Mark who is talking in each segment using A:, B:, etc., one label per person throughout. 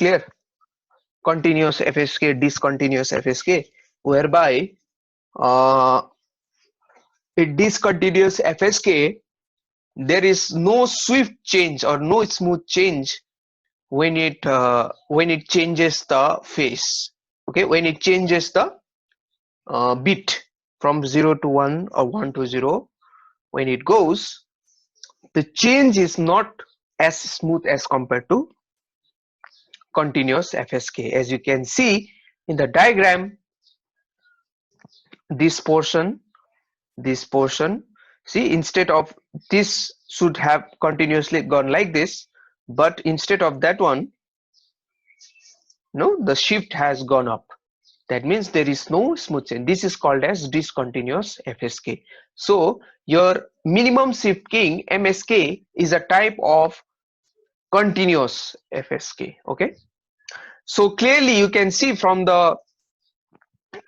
A: clear? Continuous FSK, discontinuous FSK, whereby a discontinuous FSK, there is no swift change or no smooth change when it changes the phase. Okay, when it changes the bit from 0 to 1 or 1 to 0, when it goes, the change is not as smooth as compared to continuous FSK. As you can see in the diagram, this portion, see, instead of this should have continuously gone like this, but instead of that one, no, the shift has gone up. That means there is no smooth change. This is called as discontinuous FSK. So your minimum shift king MSK is a type of continuous FSK. Okay, so clearly you can see from the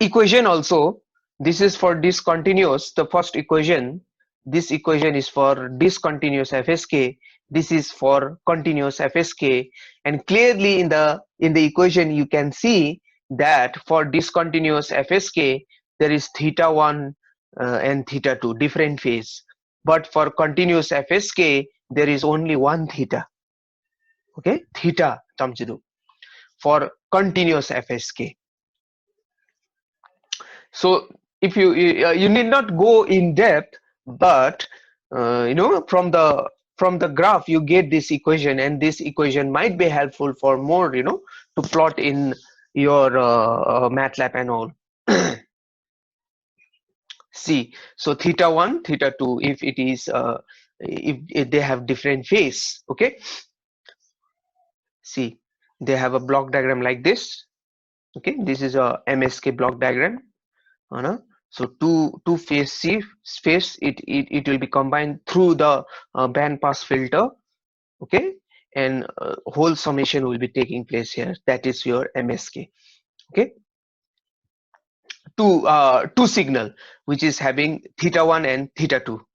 A: equation also, this is for discontinuous, the first equation. This equation is for discontinuous FSK, this is for continuous FSK, and clearly in the equation you can see that for discontinuous FSK there is theta 1 and theta 2 different phase, but for continuous FSK there is only one theta. Okay, theta tamchidu for continuous FSK. So if you need not go in depth, but you know, from the graph you get this equation, and this equation might be helpful for more, you know, to plot in your MATLAB and all. See, so theta 1, theta 2, if it is if they have different phase. Okay, see, they have a block diagram like this. Okay, this is a MSK block diagram. So two phase phase, it will be combined through the band pass filter. Okay, and whole summation will be taking place here. That is your MSK. Okay, two signal which is having theta 1 and theta 2.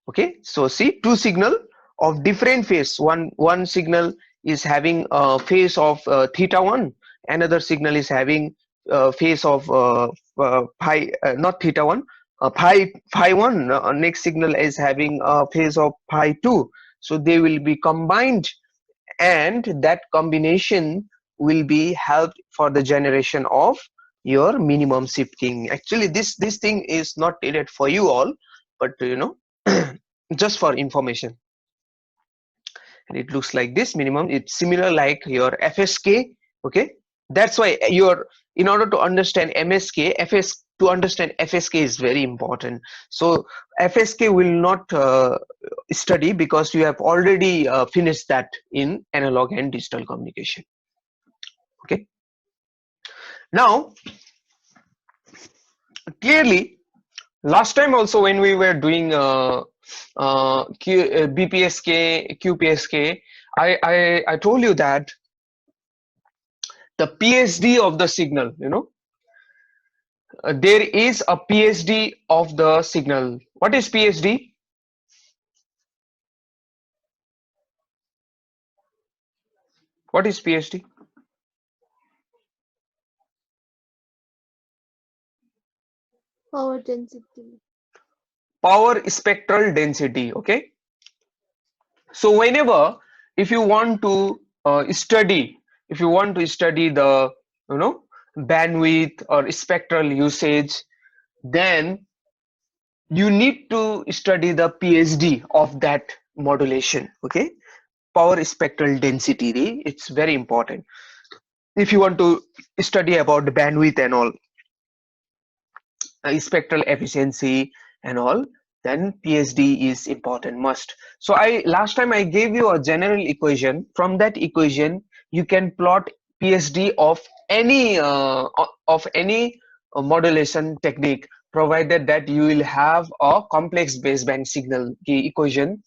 A: Okay, so see, two signal of different phase. One signal is having a phase of theta 1, another signal is having phase of pi, not theta 1, pi 1, next signal is having a phase of pi 2. So they will be combined, and that combination will be helped for the generation of your minimum shift king. Actually this thing is not needed for you all, but you know, just for information. And it looks like this minimum, it's similar like your FSK. Okay, that's why your, in order to understand MSK, to understand FSK is very important. So FSK will not study, because you have already finished that in analog and digital communication. Okay, now clearly last time also when we were doing BPSK, QPSK, I told you that the PSD of the signal, you know, there is a PSD of the signal. What is PSD? What is PSD?
B: Power density.
A: Power spectral density. Okay, so whenever, if you want to study the, you know, bandwidth or spectral usage, then you need to study the PSD of that modulation. Okay, power spectral density, it's very important if you want to study about the bandwidth and all, spectral efficiency and all, then PSD is important, must. So last time I gave you a general equation. From that equation you can plot PSD of any modulation technique, provided that you will have a complex baseband signal equation.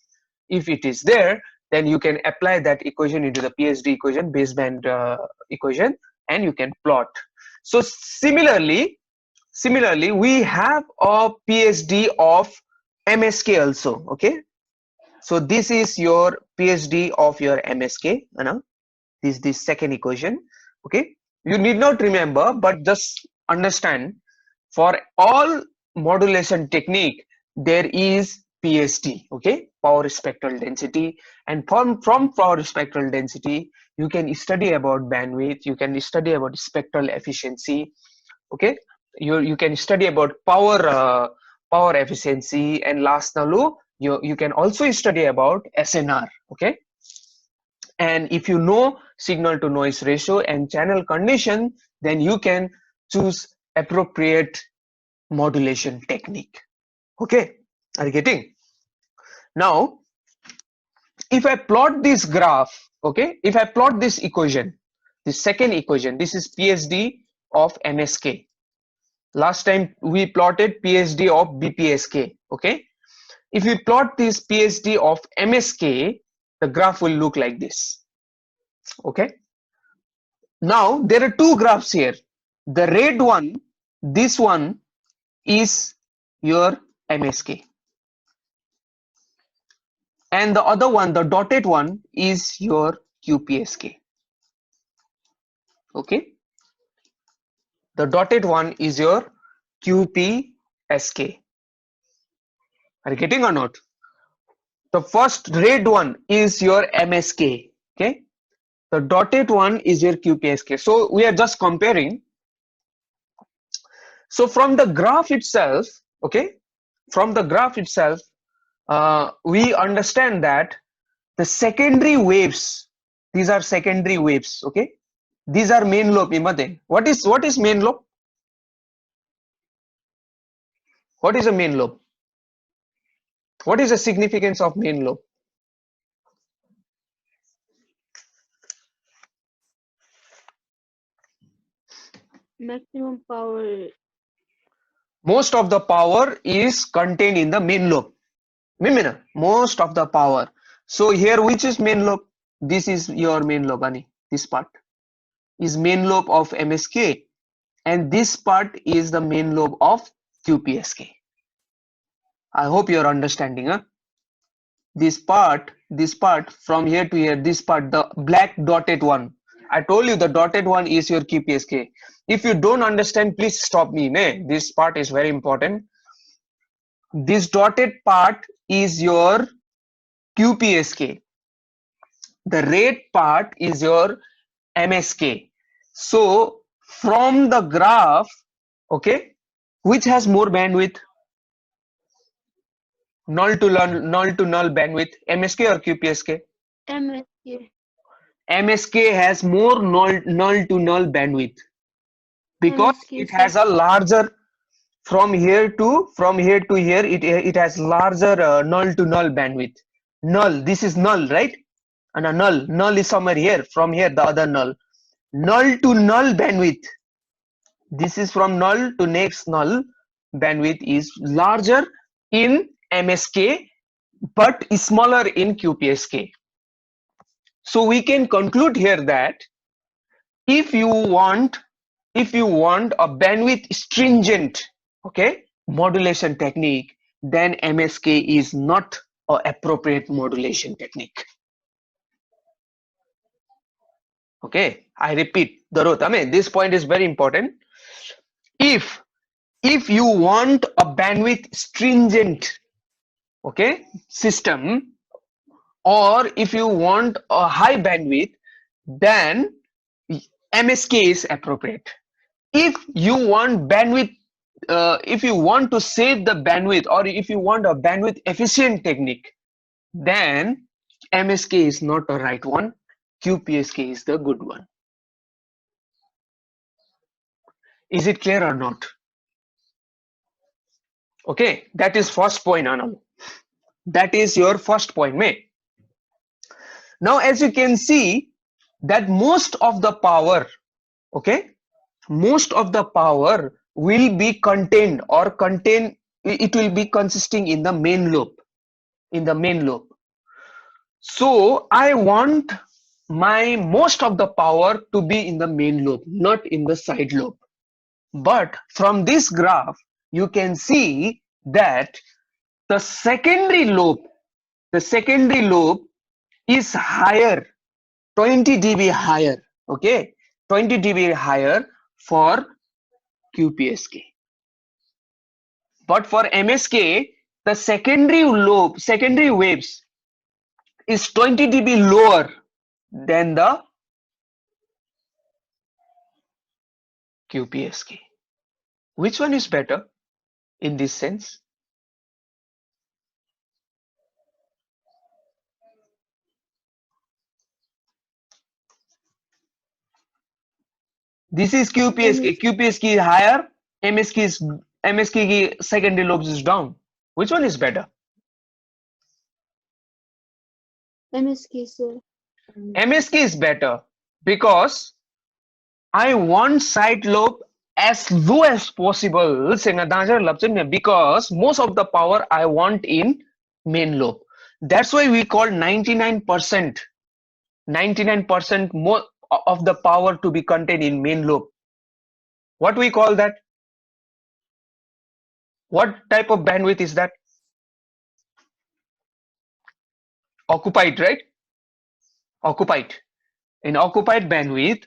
A: If it is there, then you can apply that equation into the PSD equation, baseband equation, and you can plot. So similarly we have a PSD of MSK also. Okay, so this is your PSD of your MSK, you know? this second equation. Okay, you need not remember, but just understand, for all modulation technique there is PSD, okay, power spectral density, and from power spectral density you can study about bandwidth, you can study about spectral efficiency, okay, you can study about power efficiency, and last nalu you can also study about SNR, okay. And if you know signal to noise ratio and channel condition, then you can choose appropriate modulation technique. Okay, are you getting? Now if I plot this graph, okay, if I plot this equation, the second equation, this is PSD of MSK. Last time we plotted PSD of BPSK, okay. If we plot this PSD of MSK, the graph will look like this, okay. Now there are two graphs here. The red one, this one is your MSK, and the other one, the dotted one, is your QPSK. Okay, the dotted one is your QPSK. Are you getting or not? The first red one is your MSK. Okay, the dotted one is your QPSK. So we are just comparing. So from the graph itself, okay, from the graph itself, we understand that the secondary waves, these are secondary waves, okay, these are main lobe. What is main lobe? What is a main lobe? What is the significance of main lobe?
B: Maximum power.
A: Most of the power is contained in the main lobe. Most of the power. So here, which is main lobe? This is your main lobe, Ani. This part is main lobe of MSK, and this part is the main lobe of QPSK. I hope you are understanding, huh? This part from here to here, this part, the black dotted one, I told you the dotted one is your QPSK. If you don't understand, please stop me. This part is very important. This dotted part is your QPSK. The red part is your MSK. So from the graph, okay, which has more bandwidth? Null to null bandwidth, MSK or QPSK?
B: MSK.
A: MSK has more null to null bandwidth because
B: MSK,
A: it has a larger, from here to here, it has larger null to null bandwidth. Null, this is null, right? And a null is somewhere here. From here, the other null to null bandwidth, this is from null to next null bandwidth, is larger in MSK but smaller in QPSK. So we can conclude here that if you want a bandwidth stringent, okay, modulation technique, then MSK is not an appropriate modulation technique. Okay, I repeat, Darotame, this point is very important. If you want a bandwidth stringent, okay, system, or if you want a high bandwidth, then MSK is appropriate. If you want bandwidth, if you want to save the bandwidth, or if you want a bandwidth efficient technique, then MSK is not the right one. QPSK is the good one. Is it clear or not? Okay, that is first point, Anand. That is your first point, May. Now, as you can see, that most of the power, okay, most of the power will be contained or it will be consisting in the main lobe, So I want my most of the power to be in the main lobe, not in the side lobe. But from this graph, you can see that the secondary lobe is higher 20 dB higher. Okay, 20 dB higher for QPSK. But for MSK, the secondary waves is 20 dB lower than the QPSK. Which one is better in this sense? This is QPSK. QPSK is higher. MSK secondary lobes is down. Which one is better?
B: MSK, sir.
A: MSK is better because I want side lobe as low as possible because most of the power I want in main lobe. That's why we call 99% more of the power to be contained in main lobe. What we call that? What type of bandwidth is that? Occupied, right? Occupied. In occupied bandwidth,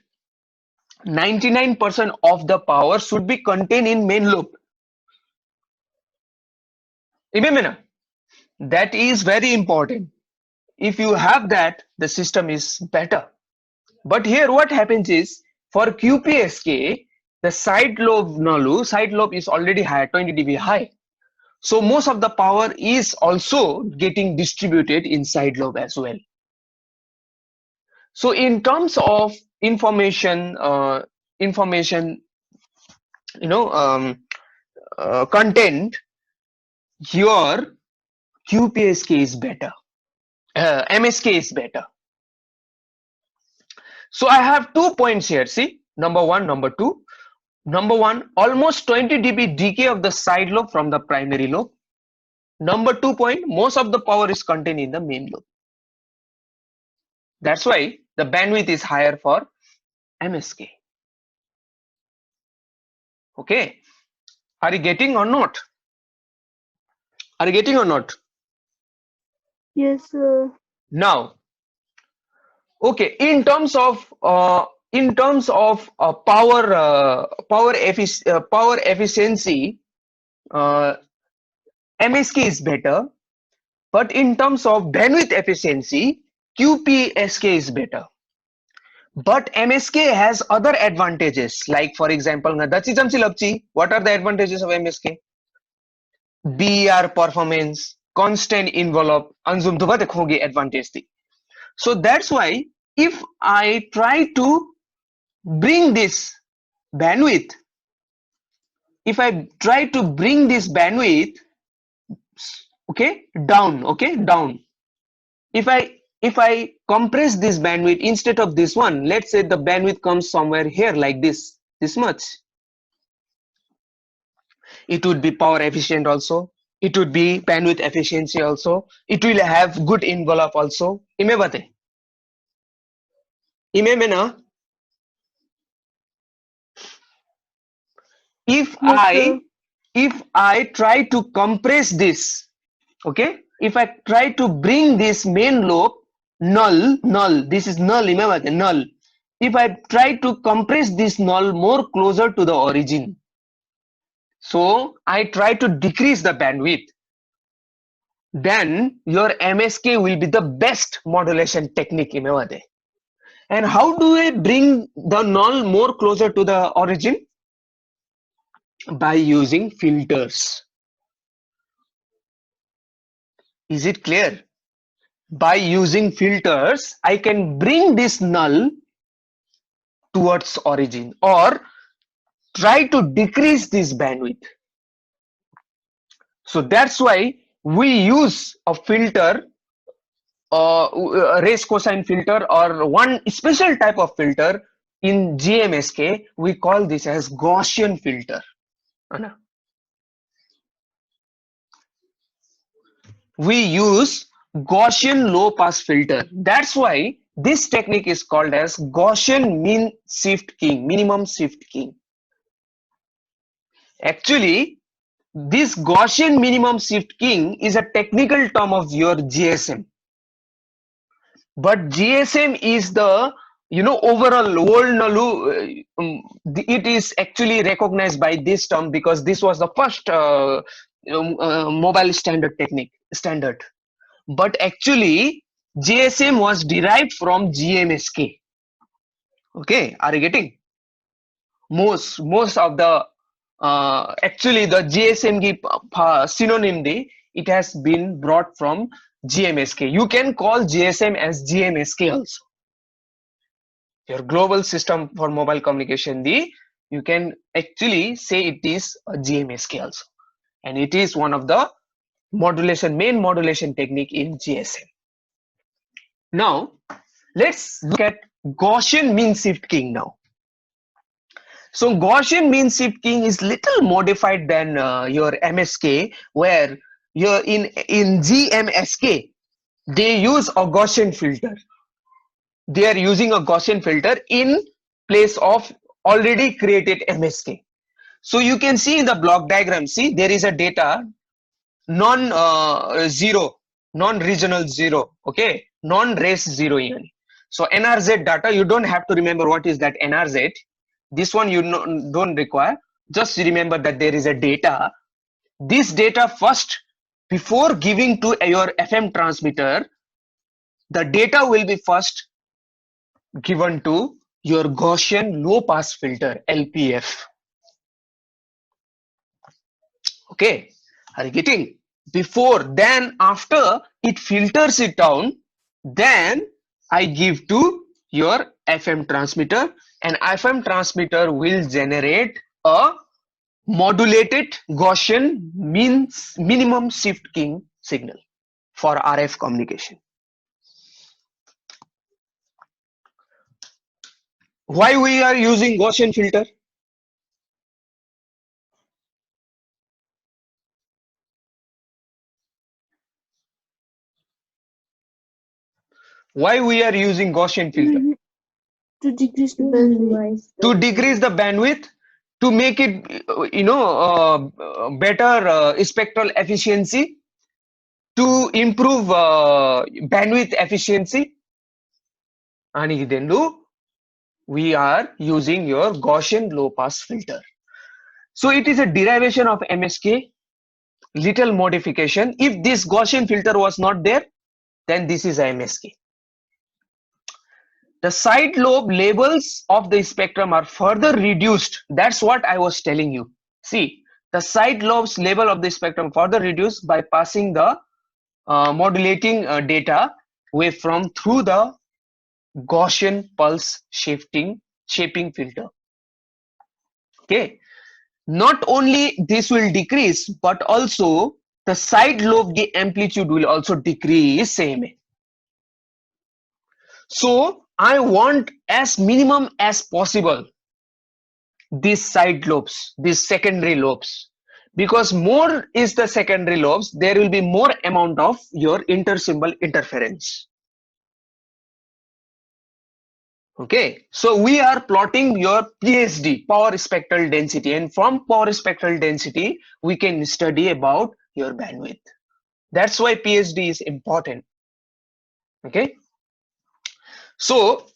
A: 99% of the power should be contained in main lobe. That is very important. If you have that, the system is better. But here what happens is, for QPSK, the side lobe is already high, 20 dB high. So most of the power is also getting distributed in side lobe as well. So in terms of information, content, your QPSK is better. MSK is better. So I have 2 points here. See, number 1, number 2. Number 1, almost 20 dB decay of the side lobe from the primary lobe. Number 2 point, most of the power is contained in the main lobe. That's why the bandwidth is higher for MSK. Okay, are you getting or not? Are you getting or not?
B: Yes, sir.
A: Now, okay, in terms of power efficiency, MSK is better, but in terms of bandwidth efficiency, QPSK is better. But MSK has other advantages, like for example, what are the advantages of MSK? BER performance, constant envelope, advantage. So that's why if I try to bring this bandwidth, down. If I compress this bandwidth instead of this one, let's say the bandwidth comes somewhere here like this much. It would be power efficient also. It would be bandwidth efficiency also. It will have good envelope also. If
B: Yes,
A: if I try to compress this, okay, if I try to bring this main lobe null, this is null, remember null. If I try to compress this null more closer to the origin, so I try to decrease the bandwidth, then your MSK will be the best modulation technique. And how do I bring the null more closer to the origin? By using filters. Is it clear? By using filters, I can bring this null towards origin or try to decrease this bandwidth. So that's why we use a filter, a race cosine filter, or one special type of filter in GMSK. We call this as Gaussian filter. We use Gaussian low pass filter. That's why this technique is called as Gaussian minimum shift keying. Actually, this Gaussian minimum shift keying is a technical term of your GSM. but GSM is the overall world. It is actually recognized by this term because this was the first mobile standard. But actually GSM was derived from GMSK. Okay, are you getting? Most of the actually the GSM की synonym they, it has been brought from GMSK. You can call GSM as GMSK also. Your global system for mobile communication, you can actually say it is a GMSK also, and it is one of the main modulation technique in GSM. Now let's look at Gaussian mean shift keying now. So Gaussian mean shift keying is little modified than your MSK, where you're in GMSK they use a Gaussian filter. They are using a Gaussian filter in place of already created MSK. So you can see in the block diagram, see there is a data non-zero, non-regional zero, okay, non-race zero even. So NRZ data, you don't have to remember what is that NRZ. This one you don't require. Just remember that there is a data. This data first, before giving to your FM transmitter, the data will be first given to your Gaussian low pass filter, LPF. Okay, are you getting? Before, then after it filters it down, then I give to your FM transmitter, and FM transmitter will generate a modulated Gaussian minimum shift keying signal for RF communication. Why we are using Gaussian filter? Why we are using Gaussian filter?
B: To decrease the bandwidth.
A: To decrease the bandwidth, to make it better spectral efficiency, to improve bandwidth efficiency, and then we are using your Gaussian low pass filter. So it is a derivation of MSK, little modification. If this Gaussian filter was not there, then this is a MSK. The side lobe levels of the spectrum are further reduced. That's what I was telling you. See, the side lobes level of the spectrum further reduced by passing the modulating data wavefront through the Gaussian pulse shaping filter. Okay, not only this will decrease, but also the side lobe amplitude will also decrease same. So I want as minimum as possible these side lobes, these secondary lobes, because more is the secondary lobes, there will be more amount of your intersymbol interference. Okay, so we are plotting your PSD, power spectral density, and from power spectral density we can study about your bandwidth. That's why PSD is important. Okay, so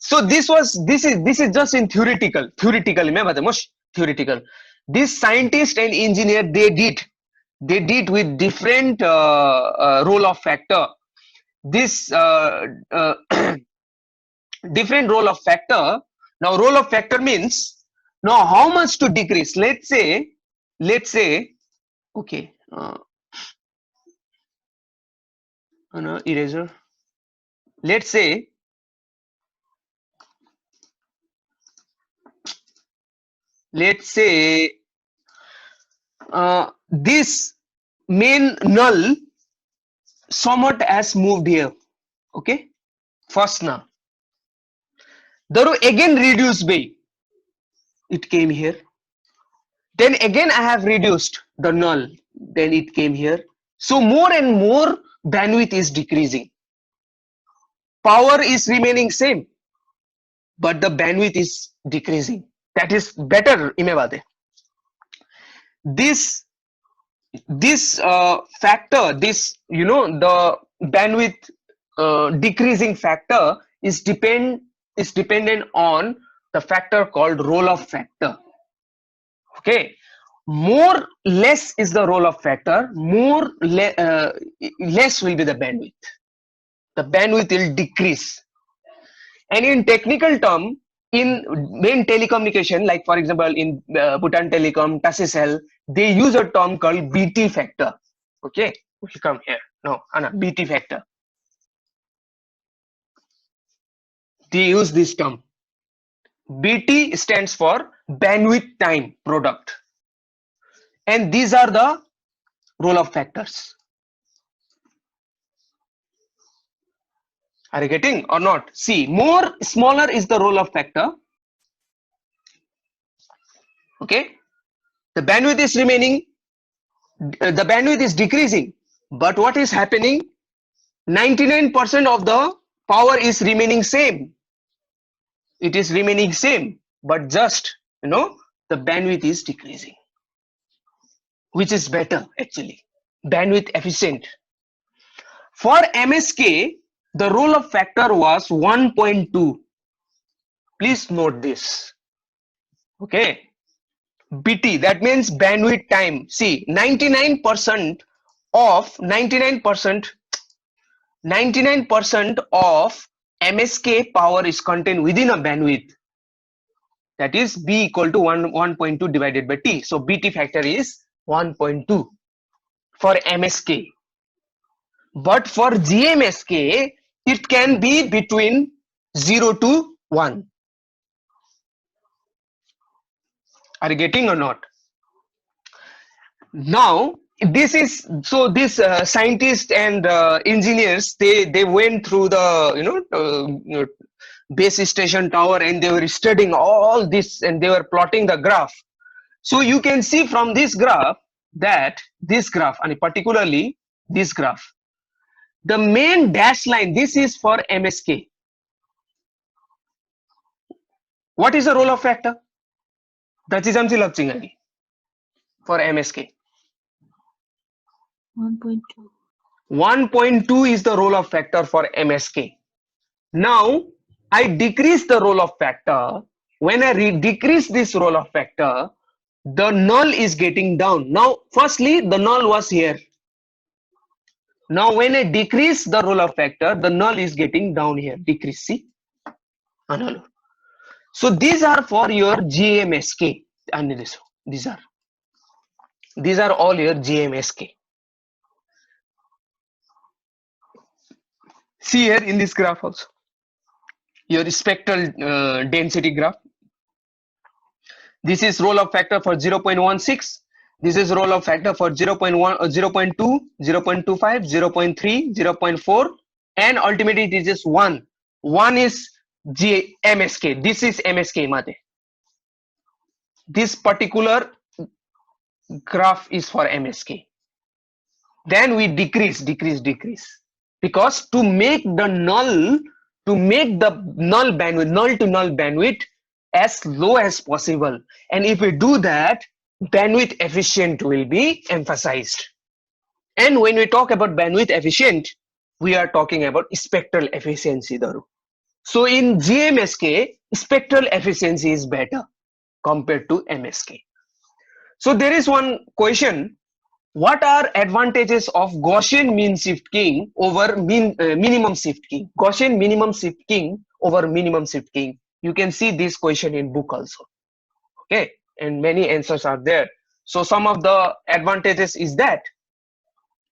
A: this is just in theoretical, remember the most theoretical. This scientist and engineer, they did with different role of factor, this different role of factor. Now role of factor means now how much to decrease. Let's say okay, eraser, let's say this main null somewhat has moved here. Okay, first now the again reduced by it came here, then again I have reduced the null, then it came here. So more and more bandwidth is decreasing, power is remaining same, but the bandwidth is decreasing. That is better imebade. This factor, this the bandwidth decreasing factor is dependent on the factor called roll-off factor. Okay, more less is the roll-off factor, less will be the bandwidth. The bandwidth will decrease. And in technical term, in main telecommunication, like for example in Bhutan Telecom, Tasicel, they use a term called BT factor. Okay, we come here. No, Anna, BT factor. They use this term. BT stands for bandwidth time product. And these are the roll-off factors. Are you getting or not? See, smaller is the roll-off factor. Okay, the bandwidth is remaining, the bandwidth is decreasing, but what is happening? 99% of the power is remaining same. It is remaining same, but just the bandwidth is decreasing, which is better actually, bandwidth efficient. For MSK, the roll-off factor was 1.2. Please note this. Okay, BT, that means bandwidth time. See, 99% of MSK power is contained within a bandwidth, that is B equal to 1.2 divided by T. So BT factor is 1.2 for MSK. But for GMSK, it can be between 0 to 1. Are you getting or not? Now, this is so this scientists and engineers, they went through the base station tower, and they were studying all this, and they were plotting the graph. So you can see from this graph that this graph, and particularly this graph, the main dash line, this is for MSK. What is the roll-off factor? That is for MSK.
B: 1.2.
A: 1.2 is the roll-off factor for MSK. Now I decrease the roll-off factor. When I decrease this roll-off factor, the null is getting down. Now firstly the null was here. Now when I decrease the roll-off factor, the null is getting down here. Decrease, see? Null. So these are for your GMSK. And these are all your GMSK. See here in this graph also, your spectral density graph. This is roll-off factor for 0.16. This is roll-off factor for 0.1, 0.2, 0.25, 0.3, 0.4, and ultimately it is just 1. 1 is MSK. This is MSK, Mate. This particular graph is for MSK. Then we decrease, because to make the null bandwidth, null to null bandwidth as low as possible, and if we do that, bandwidth efficient will be emphasized. And when we talk about bandwidth efficient, we are talking about spectral efficiency. So in GMSK, spectral efficiency is better compared to MSK. So there is one question: what are advantages of Gaussian mean shift king over minimum shift king? Gaussian minimum shift king over minimum shift king. You can see this question in book also. Okay, and many answers are there. So some of the advantages is that,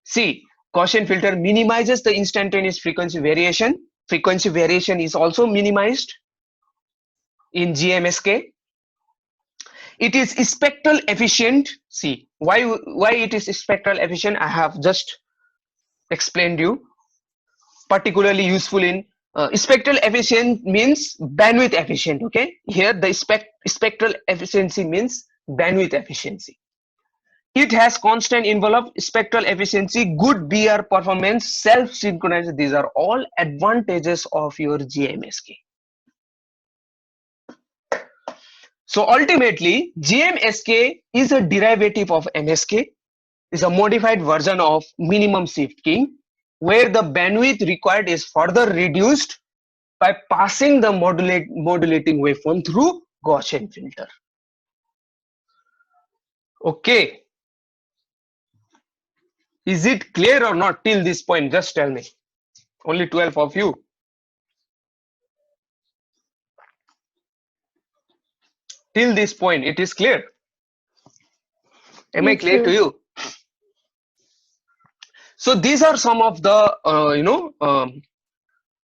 A: see, Gaussian filter minimizes the instantaneous frequency variation. Frequency variation is also minimized in GMSK. It is spectral efficient. See, why it is spectral efficient, I have just explained you. Particularly useful in spectral efficient means bandwidth efficient. Okay, here the spectral efficiency means bandwidth efficiency. It has constant envelope, spectral efficiency, good BR performance, self-synchronized. These are all advantages of your GMSK. So ultimately, GMSK is a derivative of MSK, is a modified version of minimum shift king. where the bandwidth required is further reduced by passing the modulating waveform through Gaussian filter. Okay, is it clear or not till this point? Just tell me. Only 12 of you. Till this point it is clear. Am I
B: Yes,
A: clear to
B: sir.
A: you? So these are some of the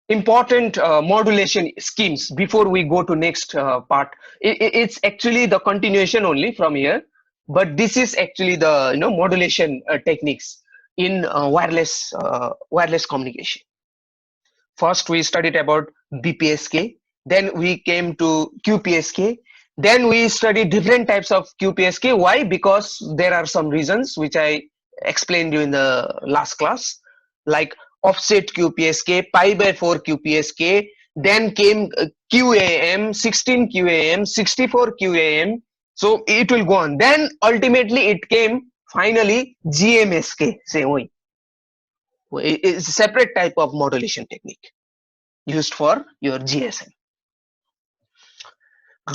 A: important modulation schemes before we go to next part. It's actually the continuation only from here, but this is actually the modulation techniques in wireless communication. First we studied about BPSK, then we came to QPSK, then we studied different types of QPSK. Why? Because there are some reasons which I explained you in the last class, like offset QPSK, pi by 4 QPSK, then came QAM, 16 QAM, 64 QAM. So it will go on. Then ultimately it came finally GMSK. Say, it's a separate type of modulation technique used for your GSM.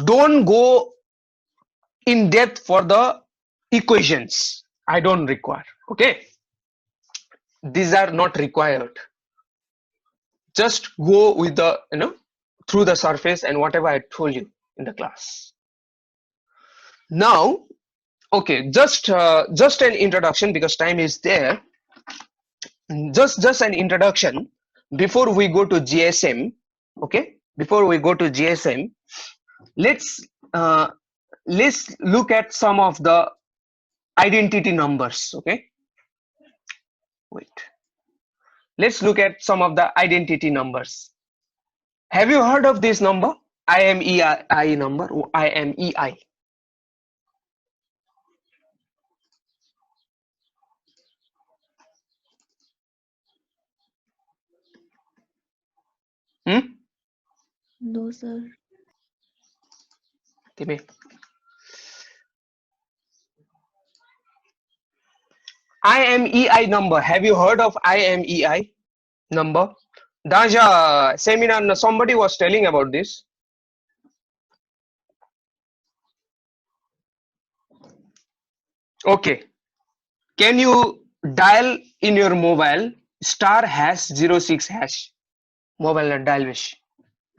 A: Don't go in depth for the equations. I don't require. Okay, these are not required. Just go with the through the surface and whatever I told you in the class. Now, okay, just an introduction because time is there. Just an introduction before we go to GSM. Okay, before we go to GSM, let's look at some of the identity numbers. Okay, wait, let's look at some of the identity numbers. Have you heard of this number? IMEI number. IMEI.
B: No, sir.
A: Timmy. IMEI number. Have you heard of IMEI number? Daja seminar, somebody was telling about this. Okay. Can you dial in your mobile *#06#? Mobile dial wish.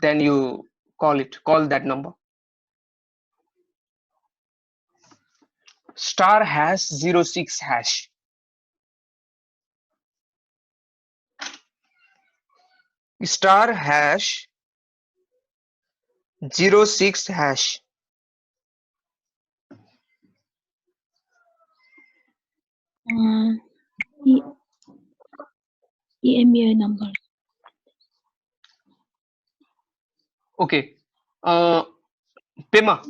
A: Then you call that number. *#06#. *#06#.
B: EMEI number.
A: Okay. Pema,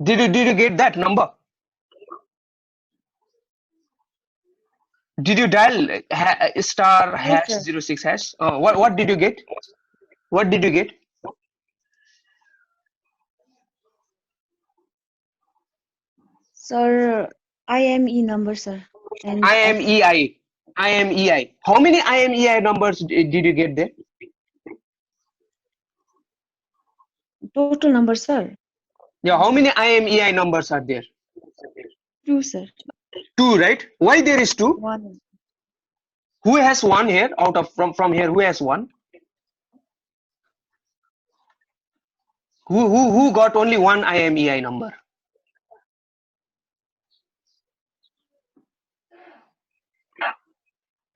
A: did you get that number? Did you dial *#06#? What did you get? What did you get?
B: Sir, IME number, sir. And
A: IMEI. IMEI. How many IMEI numbers did you get there?
B: total number, sir.
A: Yeah, how many IMEI numbers are there?
B: 2, sir.
A: 2, right? Why there is 2?
B: 1.
A: Who has 1 here? Out of from here, who has 1? Who got only 1 IMEI number?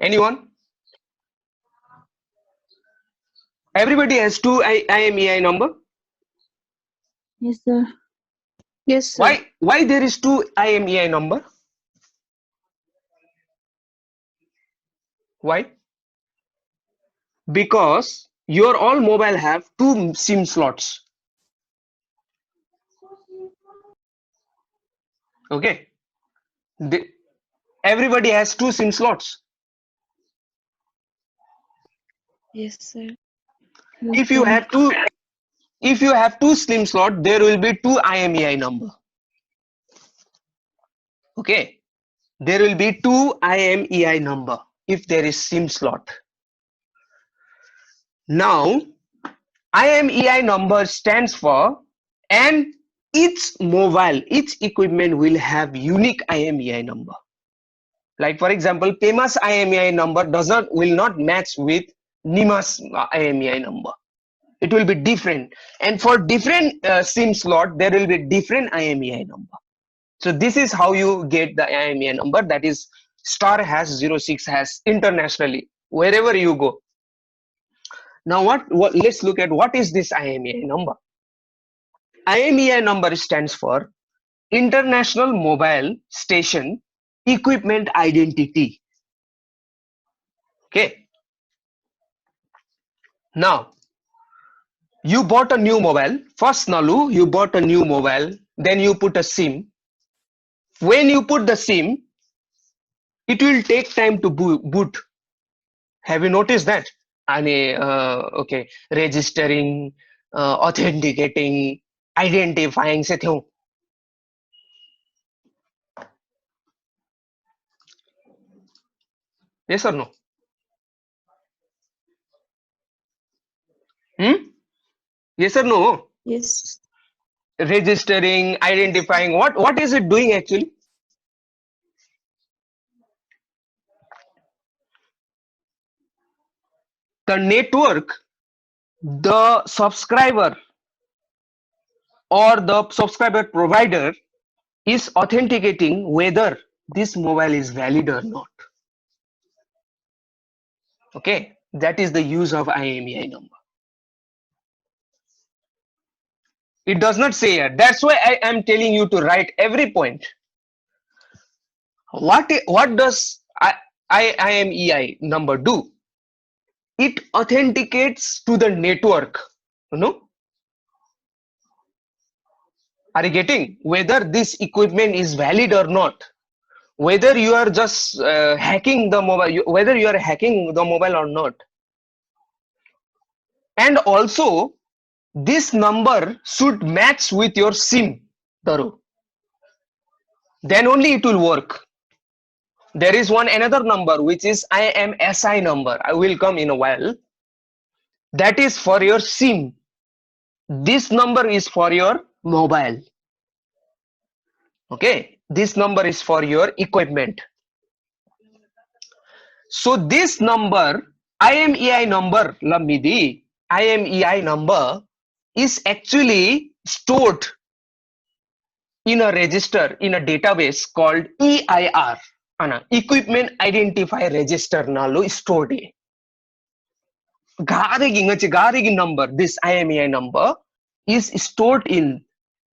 A: Anyone? Everybody has 2 IMEI number?
B: Yes, sir. Yes, sir.
A: Why there is 2 IMEI number? Why? Because your all mobile have 2 SIM slots. Okay. Everybody has 2 SIM slots.
B: Yes, sir.
A: If you have 2 SIM slot, there will be 2 IMEI number. Okay, there will be 2 IMEI number if there is SIM slot. Now IMEI number stands for, and each equipment will have unique IMEI number. Like for example, Pema's IMEI number will not match with Nima's IMEI number. It will be different, and for different SIM slot there will be different IMEI number. So this is how you get the IMEI number, that is star hash 06 hash internationally wherever you go. Now let's look at what is this IMEI number. IMEI number stands for International Mobile Station Equipment Identity. Okay. Now you bought a new mobile. First, Nalu, you bought a new mobile, then you put a SIM. When you put the SIM, it will take time to boot. Have you noticed that? Okay, registering, authenticating, identifying से थे. Yes or no? Yes or no?
B: Yes.
A: Registering, identifying, what is it doing actually? The network, the subscriber or the subscriber provider is authenticating whether this mobile is valid or not. Okay, that is the use of IMEI number. It does not say here. That's why I am telling you to write every point. What does IMEI number do? It authenticates to the network. You know? Are you getting? Whether this equipment is valid or not. Whether you are just hacking the mobile, whether you are hacking the mobile or not. And also, this number should match with your SIM, Taru. Then only it will work. There is another number which is IMSI number. I will come in a while. That is for your SIM. This number is for your mobile. Okay, this number is for your equipment. So this number, IMEI number, Lamidi, IMEI number is actually stored in a register, in a database called EIR, Equipment Identifier Register nalo stored. Garigi number, this IMEI number is stored in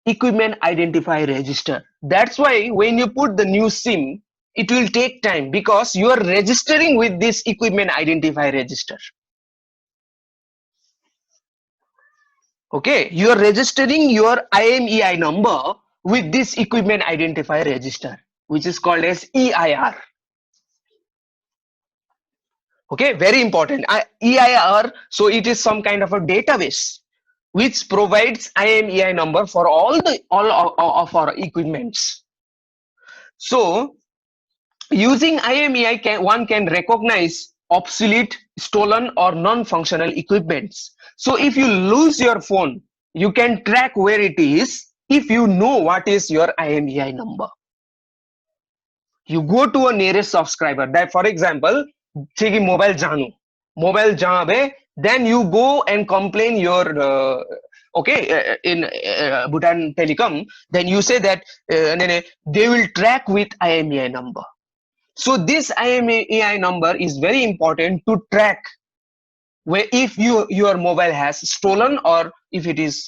A: Equipment Identifier Register. That's why when you put the new SIM, it will take time because you are registering with this Equipment Identifier Register. Okay, you are registering your IMEI number with this Equipment Identifier Register, which is called as EIR. Okay, very important. EIR, so it is some kind of a database which provides IMEI number for all of our equipments. So using IMEI, one can recognize obsolete, stolen or non-functional equipments. So if you lose your phone, you can track where it is if you know what is your IMEI number. You go to a nearest subscriber. That, for example, take mobile jabe, then you go and complain your in Bhutan Telecom. Then you say that they will track with IMEI number. So this IMEI number is very important to track where if your mobile has stolen or if it is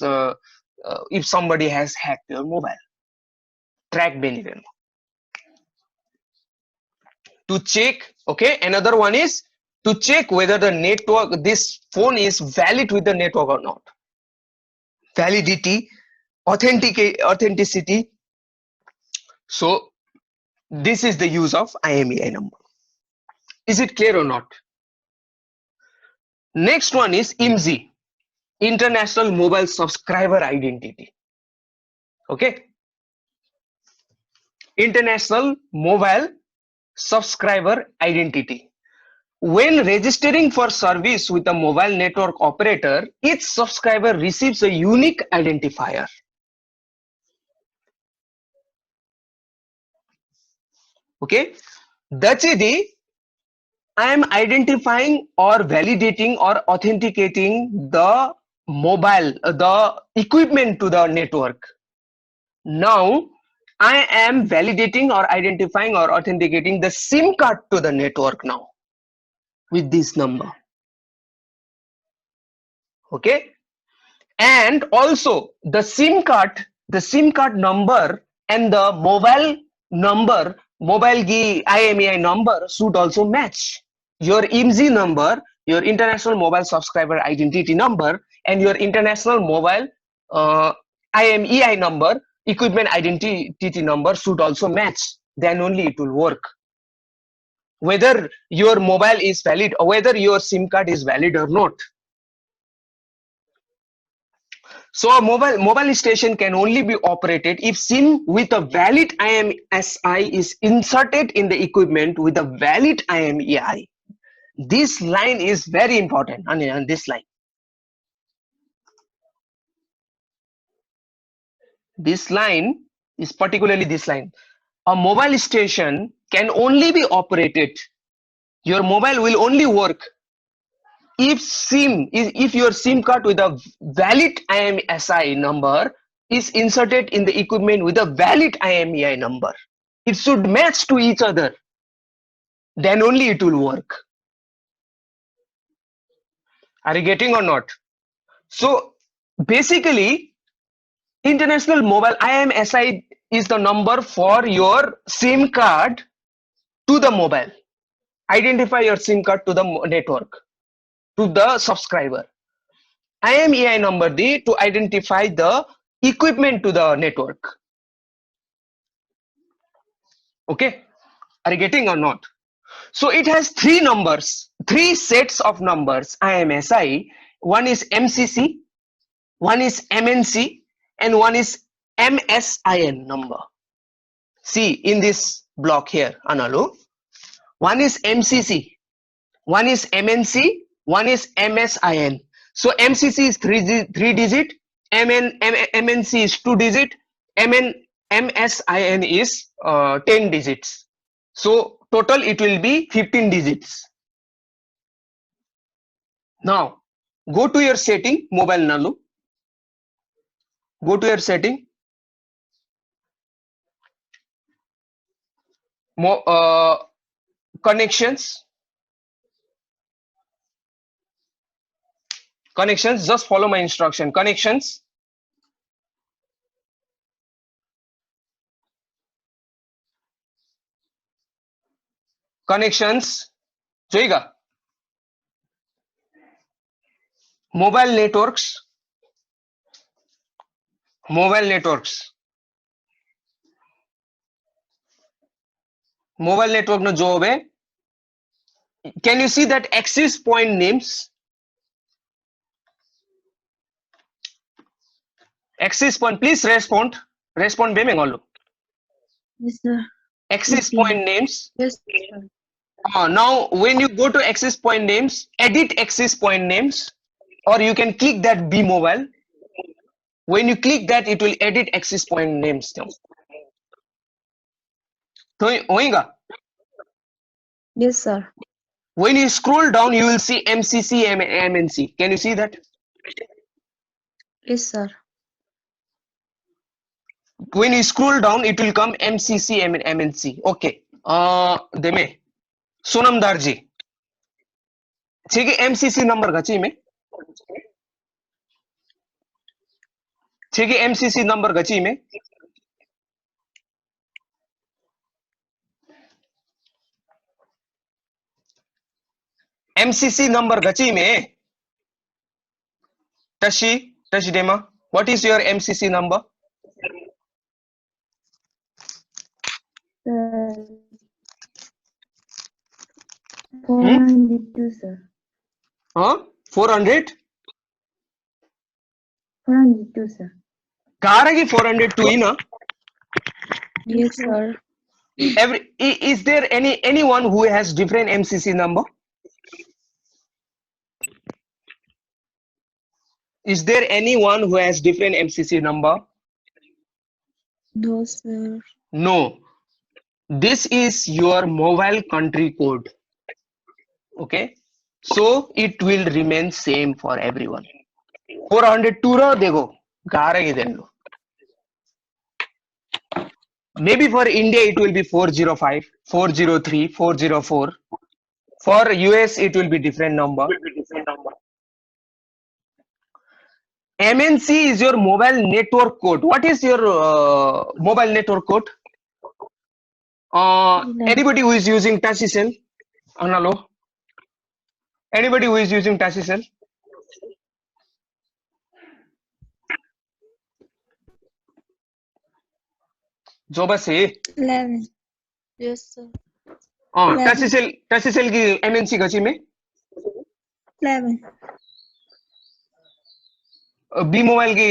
A: if somebody has hacked your mobile. Track benefit. To check, okay, another one is to check whether the network, this phone is valid with the network or not. Validity, authenticity. So this is the use of IMEI number. Is it clear or not? Next one is IMSI, International Mobile Subscriber Identity. Okay, International Mobile Subscriber Identity. when registering for service with a mobile network operator, each subscriber receives a unique identifier. Okay, Dachidi, I am identifying or validating or authenticating the mobile, the equipment to the network. Now, I am validating or identifying or authenticating the SIM card to the network now with this number. Okay, and also the SIM card number and the mobile number, mobile IMEI number should also match. Your IMSI number, your international mobile subscriber identity number, and your international mobile IMEI number, equipment identity number should also match. Then only it will work. Whether your mobile is valid or whether your SIM card is valid or not. So a mobile station can only be operated if SIM with a valid IMSI is inserted in the equipment with a valid IMEI. This line is very important on this line. This line is particularly this line. A mobile station can only be operated. Your mobile will only work if your SIM card with a valid IMSI number is inserted in the equipment with a valid IMEI number. It should match to each other. Then only it will work. Are you getting or not? So basically, international mobile IMSI is the number for your SIM card to the mobile. Identify your SIM card to the network, to the subscriber. IMEI number D to identify the equipment to the network. Okay, are you getting or not? So it has three numbers, three sets of numbers IMSI. One is MCC, one is MNC, and one is MSIN number. See in this block here, Analu. One is MCC, one is MNC, one is MSIN. So MCC is three digit, MNC is 2 digit, MSIN is 10 digits. So total it will be 15 digits. Now go to your setting, mobile Nalu. Go to your setting. Connections. Connections, just follow my instruction. Connections. Connections. Joiga. Mobile networks. Mobile networks. Mobile network no job hai. Can you see that access point names? Access point, please respond. Respond be mengolu.
B: Yes, sir.
A: Access point names.
B: Yes, sir.
A: Now when you go to access point names, edit access point names, or you can click that B mobile. When you click that, it will edit access point names now. Hoinga.
B: Yes, sir.
A: When you scroll down, you will see MCC, MNC. Can you see that?
B: Yes, sir.
A: When you scroll down, it will come MCC, MNC. Okay. Deme. Sonam Darji. ठीक है MCC number गची में. ठीक है MCC number गची में. MCC number गची में. Tashi Dema. What is your MCC number?
B: 402, sir.
A: 400?
B: 402, sir.
A: Karagi 402 ina?
B: Yes, sir.
A: Is there anyone who has different MCC number? Is there anyone who has different MCC number?
B: No, sir.
A: No. This is your mobile country code. Okay. So it will remain same for everyone. 402 ro देखो गारे maybe for India it will be 405, 403, 404. For US it will be different number. MNC is your mobile network code. What is your mobile network code? Anybody who is using Tasicel? Analo? Anybody who is using Tasicel? जो बस है
B: 11. Yes, sir.
A: Tasicel की MNC गची में
B: 11.
A: B mobile की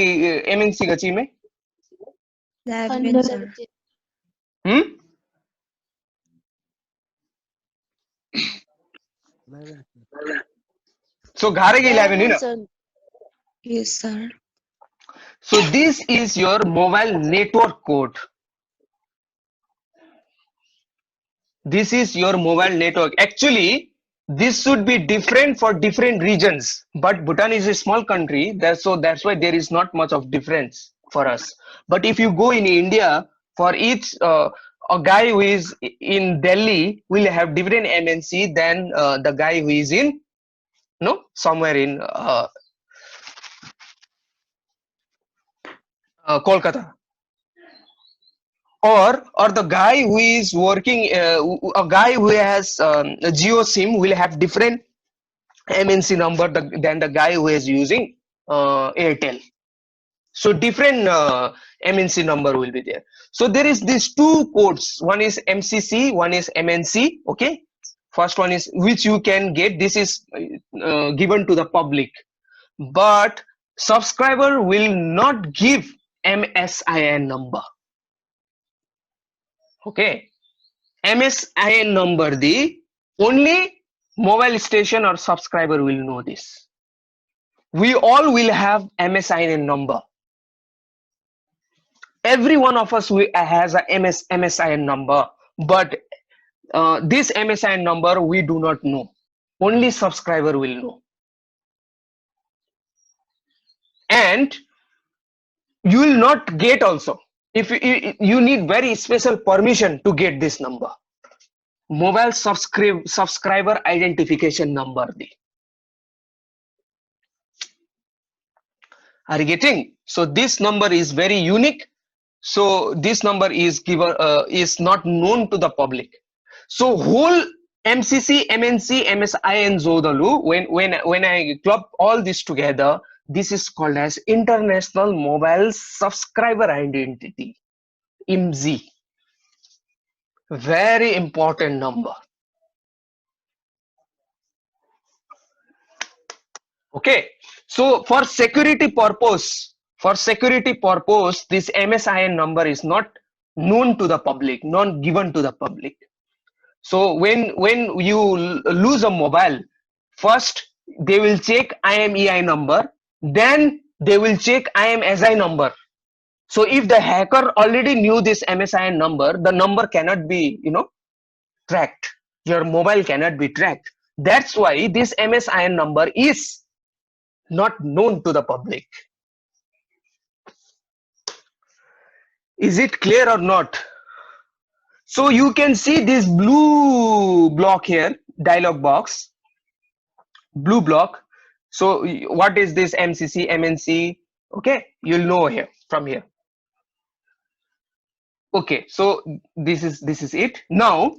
A: MNC गची में
B: 11, sir.
A: So घारे की 11 है ना.
B: Yes, sir.
A: So this is your mobile network code. This is your mobile network. Actually, this should be different for different regions. But Bhutan is a small country, that's why there is not much of difference for us. But if you go in India, for each a guy who is in Delhi will have different MNC than the guy who is in somewhere in Kolkata. Or the guy who is working, a guy who has a Geo SIM will have different MNC number than the guy who is using Airtel. So different MNC number will be there. So there is these two codes. One is MCC, one is MNC. Okay. First one is which you can get. This is given to the public, but subscriber will not give MSIN number. Okay, MSIN number the only mobile station or subscriber will know this. We all will have MSIN number. Every one of us has a MSIN number, but this MSIN number we do not know. Only subscriber will know. And you will not get also. If you need very special permission to get this number. Mobile subscriber identification number. Are you getting? So this number is very unique. So this number is given is not known to the public. So whole MCC, MNC, MSIN Zodalu, when I club all this together, this is called as International Mobile Subscriber Identity, IMSI. Very important number. Okay, so for security purpose, this MSIN number is not known to the public, not given to the public. So when you lose a mobile, first they will check IMEI number, then they will check IMSI number. So if the hacker already knew this MSIN number, the number cannot be, tracked. Your mobile cannot be tracked. That's why this MSIN number is not known to the public. Is it clear or not? So you can see this blue block here, dialog box, blue block. So what is this MCC, MNC? Okay, you'll know here from here. Okay, so this is it. Now,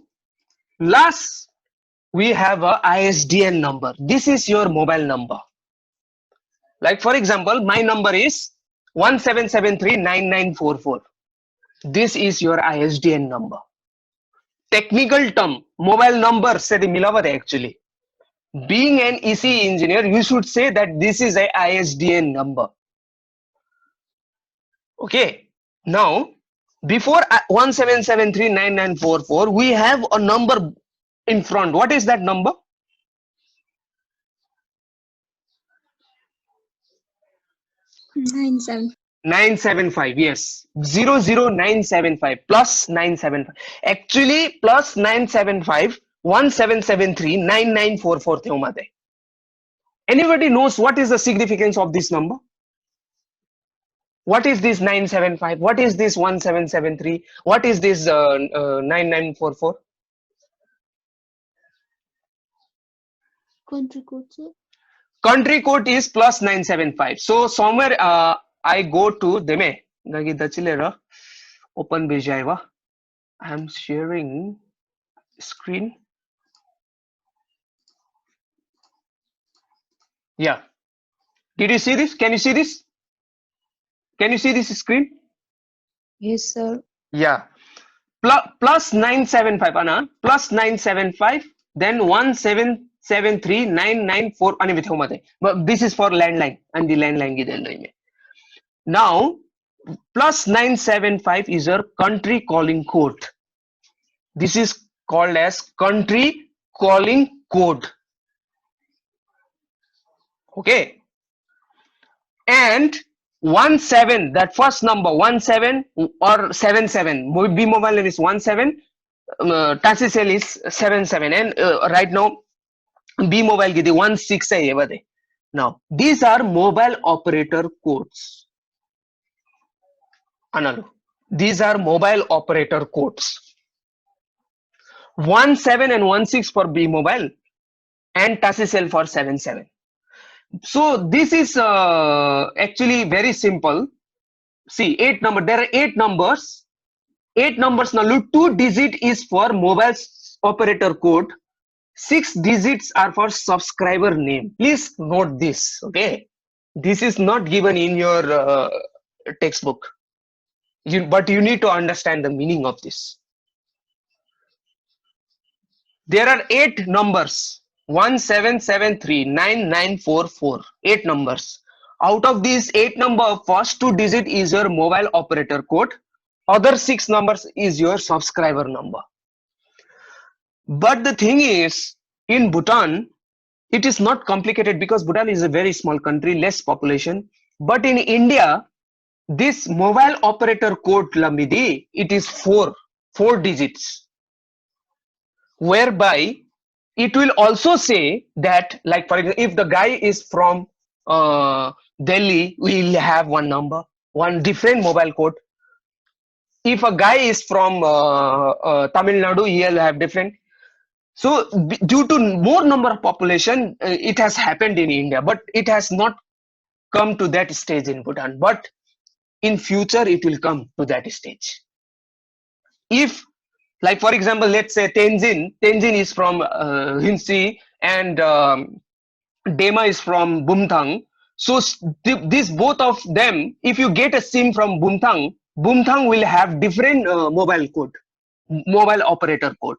A: last we have a ISDN number. This is your mobile number. Like for example, my number is 17739944. This is your ISDN number. Technical term, mobile number se milawat actually. Being an EC engineer, you should say that this is a ISDN number. Okay, now before 17739944, we have a number in front. What is that number?
B: 97.
A: 975, yes. 00975 plus 975. Actually, plus 975, 1773, 9944 થયો માતે. Anybody knows what is the significance of this number? What is this 975? What is this 1773? What is this 9944?
B: Country code, sir.
A: Country code is plus 975. So somewhere I go to Deme. Open Bijaiva. I am sharing screen. Yeah. Did you see this? Can you see this? Can you see this screen?
B: Yes, sir.
A: Yeah. Plus 975, Anna. Plus 975. Then 1773994. But this is for landline. And the landline. Now, plus 975 is your country calling code. This is called as country calling code. Okay. And 17, that first number 17 or 77. B mobile name is 17. Tassicel is 77. And right now, B mobile gidi 16. Now, these are mobile operator codes. Analu. These are mobile operator codes. 17 and 16 for B mobile and Tassicel for 77. So this is actually very simple. See, 8 number. There are 8 numbers. 8 numbers now. 2 digit is for mobile operator code. 6 digits are for subscriber name. Please note this. Okay, this is not given in your textbook. But you need to understand the meaning of this. There are 8 numbers. 17739944. 8 numbers. Out of these 8 number, first 2 digit is your mobile operator code. Other 6 numbers is your subscriber number. But the thing is, in Bhutan, it is not complicated because Bhutan is a very small country, less population. But in India, this mobile operator code Lamidi, it is 4 digits, whereby it will also say that, like for example, if the guy is from Delhi, we will have one number, one different mobile code. If a guy is from Tamil Nadu, he will have different. So due to more number of population, it has happened in India, but it has not come to that stage in Bhutan. But in future, it will come to that stage. If, like for example, let's say Tenzin is from Hinsi and Dema is from Bumthang. So these both of them, if you get a SIM from Bumthang will have different mobile operator code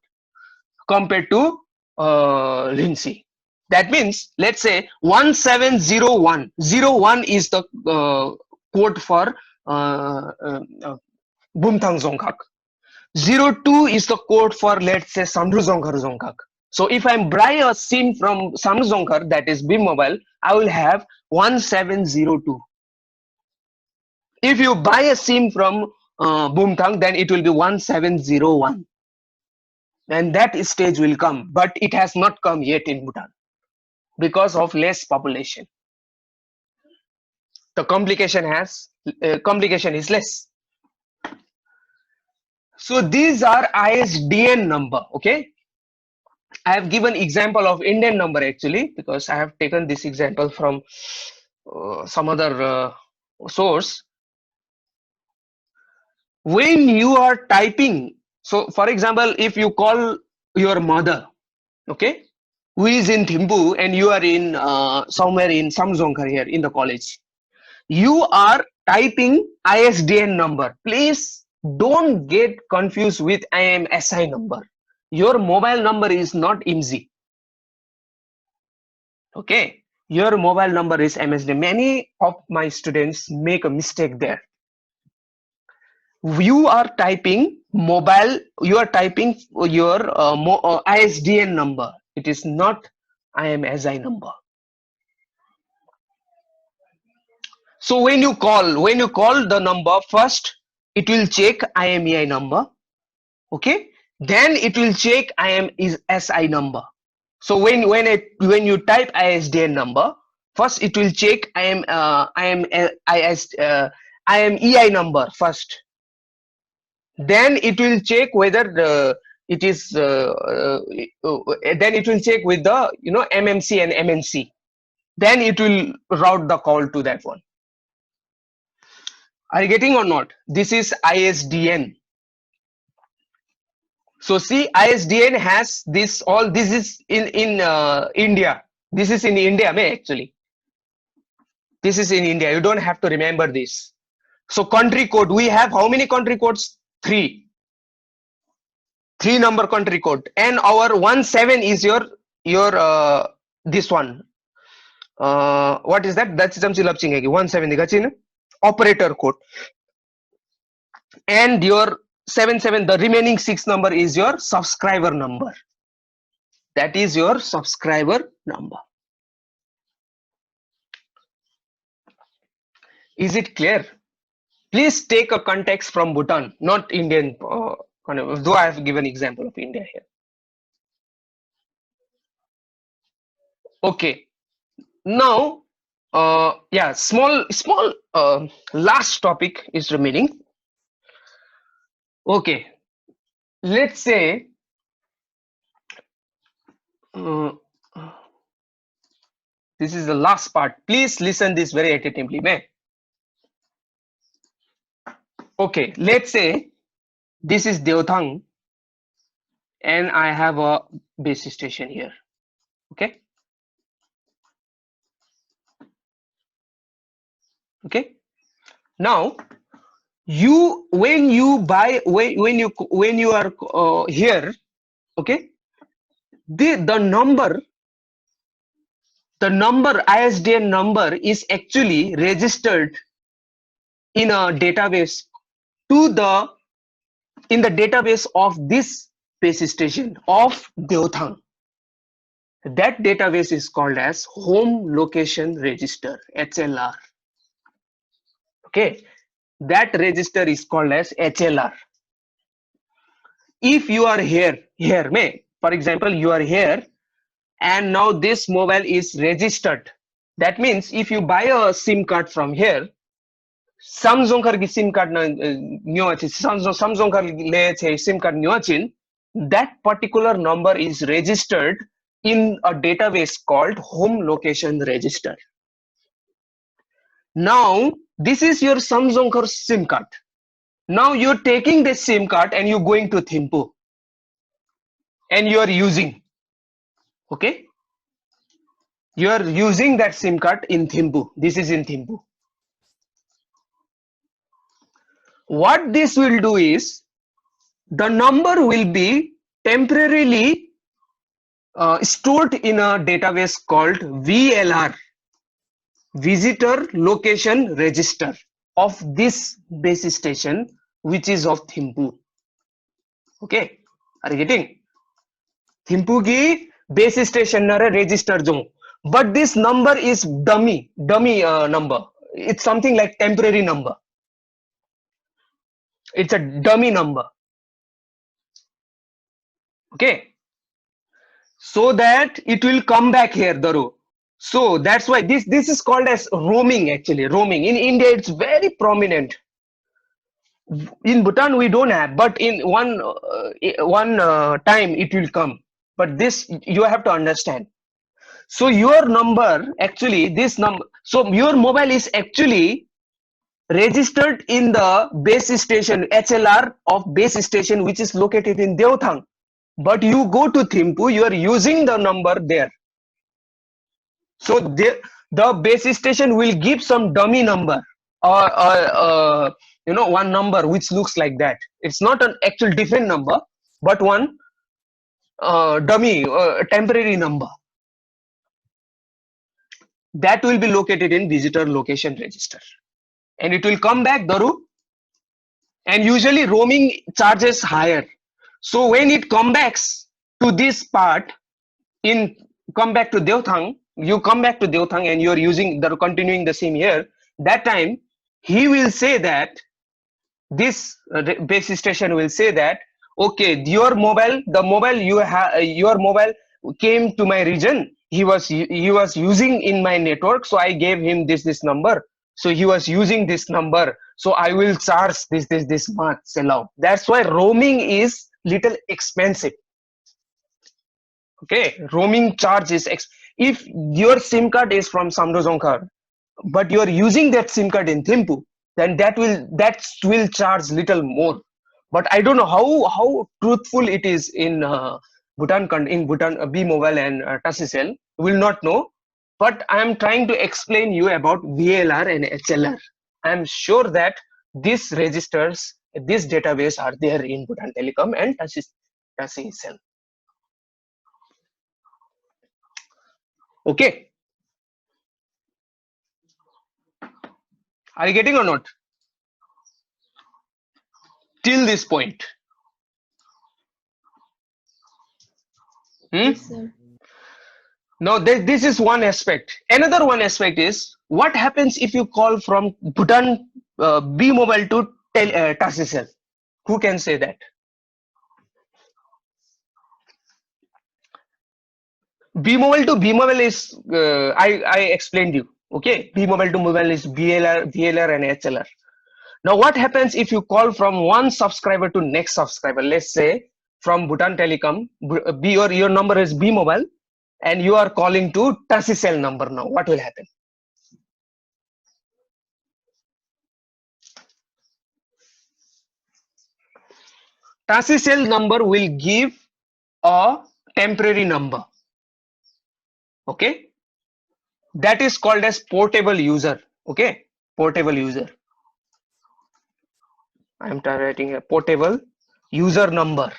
A: compared to Lindsay. That means, let's say 1701. 01 is the code for Bumthang Zongkak. 02 is the code for, let's say, Samru Zongkak. So if I buy a SIM from Samru Zongkak, that is B Mobile, I will have 1702. If you buy a SIM from Bumthang, then it will be 1701. And that stage will come, but it has not come yet in Bhutan because of less population. The complication is less. So these are ISDN number. Okay, I have given example of Indian number actually because I have taken this example from some other source. When you are typing, so for example, if you call your mother, okay, who is in Thimpu and you are in somewhere in Samzongkar here in the college, you are typing ISDN number. Please don't get confused with IMSI number. Your mobile number is not IMSI. Okay, your mobile number is MSD. Many of my students make a mistake there. You are typing mobile, you are typing your ISDN number. It is not IMSI number. So when you call the number, first it will check IMEI number. Okay, then it will check SI number. So when you type ISDN number, first it will check IMEI number first. Then it will check whether it is then it will check with the MMC and MNC. Then it will route the call to that one. Are you getting or not? This is ISDN. So see, ISDN has this all. This is in India. This is in India, actually. This is in India. You don't have to remember this. So country code, we have how many country codes? 3 number country code, and our 17 is your this one. What is that? That's 17 operator code, and your 77, the remaining 6 number is your subscriber number. That is your subscriber number. Is it clear? Please take a context from Bhutan, not Indian. Though I have given example of India here. Okay. Now, yeah, small last topic is remaining. Okay, let's say this is the last part. Please listen this very attentively, man. Okay, let's say this is Deothang and I have a base station here. Okay. Okay. Now, when you are here, okay, the number ISDN number is actually registered in a database in the database of this base station of Deothang. That database is called as Home Location Register, HLR. Okay, that register is called as HLR. If you are here, for example, you are here, and now this mobile is registered. That means if you buy a SIM card from here, Samsung SIM card SIM card that particular number is registered in a database called Home Location Register. Now this is your Samsung SIM card. Now you're taking this SIM card and you're going to Thimphu and you are using. Okay, you are using that SIM card in Thimphu. This is in Thimphu. What this will do is the number will be temporarily stored in a database called VLR, Visitor Location Register, of this base station, which is of Thimphu. Okay, are you getting? Thimphu ki base station nare register jo, but this number is dummy number. It's something like temporary number. It's a dummy number. Okay, so that it will come back here, Daru. So that's why this is called as roaming. Actually, roaming in India, it's very prominent. In Bhutan we don't have, but in one time it will come. But this you have to understand. So your number, actually this number, so your mobile is actually registered in the base station HLR of base station, which is located in Deothang. But you go to Thimphu, you are using the number there. So the base station will give some dummy number or one number which looks like that. It's not an actual different number, but one dummy temporary number that will be located in Visitor Location Register, and it will come back, Daru. And usually roaming charges higher. So when it comes back to this part, come back to Deothang, you come back to Deothang and you're using continuing the same here. that time he will say that this base station will say that, okay, your mobile, the mobile you have, your mobile came to my region, he was using in my network, so I gave him this number, so he was using this number, so I will charge this much allow. That's why roaming is little expensive. Okay, roaming charge is if your sim card is from Samdojongkar, but you are using that sim card in Thimphu, then that will charge little more. But I don't know how truthful it is in Bhutan, B Mobile and Tasicel. Will not know. But I am trying to explain you about VLR and HLR. I am sure that these registers, this database are there in Bhutan Telecom and Tasicel. Okay, are you getting or not? Till this point.
B: Yes, sir.
A: Now this is one aspect. Another one aspect is what happens if you call from Bhutan B Mobile to Tasicel. Who can say that? B Mobile to B Mobile is I explained you. Okay, B Mobile to Mobile is VLR and HLR. Now what happens if you call from one subscriber to next subscriber? Let's say from Bhutan Telecom, your number is B Mobile, and you are calling to Tasicel number. Now what will happen? Tasicel number will give a temporary number. Okay, that is called as portable user. Okay, portable user. I am writing a portable user number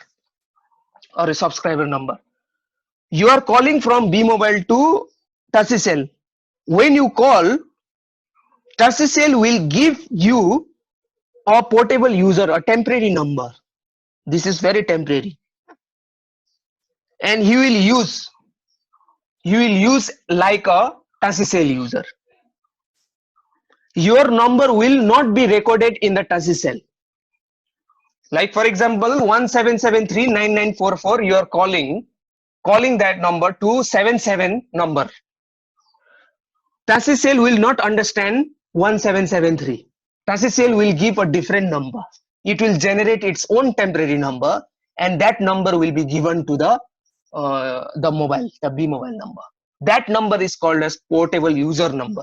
A: or a subscriber number. You are calling from B Mobile to Tasicel. When you call, Tasicel will give you a portable user, a temporary number. This is very temporary, and he will use like a Tasicel user. Your number will not be recorded in the Tasicel. Like for example, 17739944, you are calling that number to 77 number. Tasicel will not understand 1773. Tasicel will give a different number. It will generate its own temporary number, and that number will be given to the mobile, the B Mobile number. That number is called as portable user number.